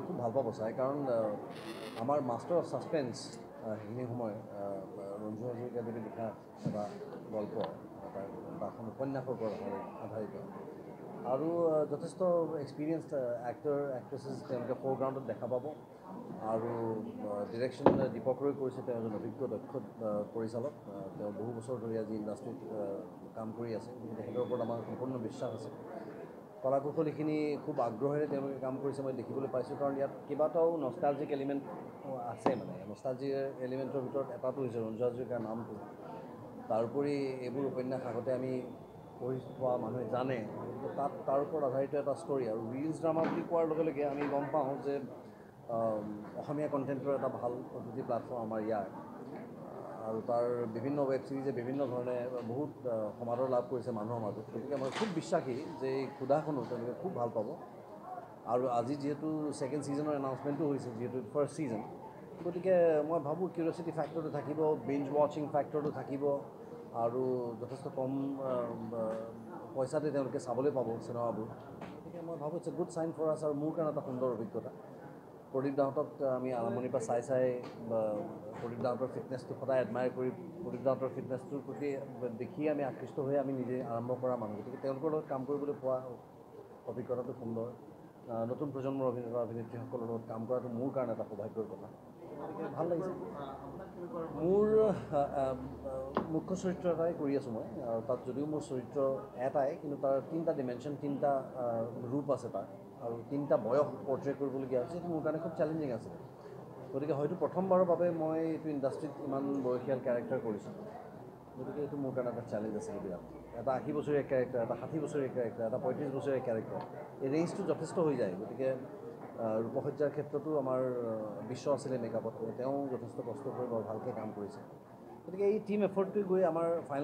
খুব ভাল পাব চাই কাৰণ আমাৰ মাষ্টাৰ অফ ছাছপেন্স সেইখিনি সময় ৰঞ্জু হাজৰিকা যদি লিখা এটা গল্প এটা এখন উপন্যাসৰ ওপৰত আধাৰিত আৰু যথেষ্ট এক্সপিৰিয়েঞ্চ এক্টৰ এক্ট্ৰেছেছ তেওঁলোকে ফ'ৰগ্ৰাউণ্ডত দেখা পাব আৰু ডিৰেকশ্যন দীপক ৰয় কৰিছে তেওঁ এজন অভিজ্ঞ দক্ষ পৰিচালক তেওঁ বহু বছৰ ধৰি আজি ইণ্ডাষ্ট্ৰীত কাম কৰি আছে গতিকে তেখেতৰ ওপৰত আমাৰ সম্পূৰ্ণ বিশ্বাস আছে কলা কৌশলীখিনি খুব আগ্ৰহেৰে তেওঁলোকে কাম কৰিছে মই দেখিবলৈ পাইছোঁ কাৰণ ইয়াত কেইবাটাও নষ্টালজিক এলিমেণ্ট আছে মানে নষ্টালজিক এলিমেণ্টৰ ভিতৰত এটাটো হৈছে ৰঞ্জু হাজৰিকাৰ নামটো তাৰোপৰি এইবোৰ উপন্যাস আগতে আমি পঢ়ি পোৱা মানুহে জানে তাত তাৰ ওপৰত আধাৰিত এটা ষ্টৰী আৰু ৰিলছ ড্ৰামা বুলি কোৱাৰ লগে লগে আমি গম পাওঁ যে অসমীয়া কণ্টেণ্টৰ এটা ভাল অতিথি প্লেটফৰ্ম আমাৰ ইয়াৰ আৰু তাৰ বিভিন্ন ৱেব ছিৰিজে বিভিন্ন ধৰণে বহুত সমাদৰ লাভ কৰিছে মানুহৰ মাজত গতিকে মই খুব বিশ্বাসী যে এই ক্ষুধাখনো তেওঁলোকে খুব ভাল পাব আৰু আজি যিহেতু ছেকেণ্ড ছিজনৰ এনাউন্সমেণ্টো হৈছে যিহেতু ফাৰ্ষ্ট ছিজন গতিকে মই ভাবোঁ কিউৰিয়চিটি ফেক্টৰটো থাকিব বিঞ্জ ৱাচিং ফেক্টৰটো থাকিব আৰু যথেষ্ট কম পইচাতে তেওঁলোকে চাবলৈ পাব চিনেমাবোৰ গতিকে মই ভাবোঁ it's a good sign for us আৰু মোৰ কাৰণে এটা সুন্দৰ অভিজ্ঞতা প্ৰদীপ দাহঁতক আমি আৰম্ভণিৰ পৰা চাই প্ৰদীপ দাহঁতৰ ফিটনেছটো সদায় এডমায়াৰ কৰি প্ৰদীপ দাহঁতৰ ফিটনেছটোৰ প্ৰতি দেখি আমি আকৃষ্ট হৈ আমি নিজে আৰম্ভ কৰা মানুহ গতিকে তেওঁলোকৰ লগত কাম কৰিবলৈ পোৱা অভিজ্ঞতাটো সুন্দৰ নতুন প্ৰজন্মৰ অভিনেতা অভিনেত্ৰীসকলৰ লগত কাম কৰাটো মোৰ কাৰণে এটা সৌভাগ্যৰ কথা গতিকে ভাল লাগিছে মোৰ মুখ্য চৰিত্ৰ এটাই কৰি আছোঁ মই আৰু তাত যদিও মোৰ চৰিত্ৰ এটাই কিন্তু তাৰ তিনিটা ডিমেনশ্যন তিনিটা ৰূপ আছে তাৰ আৰু তিনিটা বয়স পৰ্ট্ৰেট কৰিবলগীয়া হৈছে সেইটো মোৰ কাৰণে খুব চেলেঞ্জিং আছিলে গতিকে হয়তো প্ৰথমবাৰৰ বাবে মই এইটো ইণ্ডাষ্ট্ৰীত ইমান বয়সীয়াল কেৰেক্টাৰ কৰিছোঁ গতিকে এইটো মোৰ কাৰণে এটা চেলেঞ্জ আছিলে বিৰাট এটা 80 বছৰীয়া কেৰেক্টাৰ এটা 60 বছৰীয়া কেৰেক্টাৰ এটা 35 বছৰীয়া কেৰেক্টাৰ এই ৰেঞ্জটো যথেষ্ট হৈ যায় গতিকে ৰূপসজ্জাৰ ক্ষেত্ৰতো আমাৰ বিশ্ব আছিলে মেকআপত তেওঁ যথেষ্ট কষ্ট কৰি বৰ ভালকৈ কাম কৰিছে গতিকে এই টিম এফৰ্টটোৱে গৈ আমাৰ ফাইনেল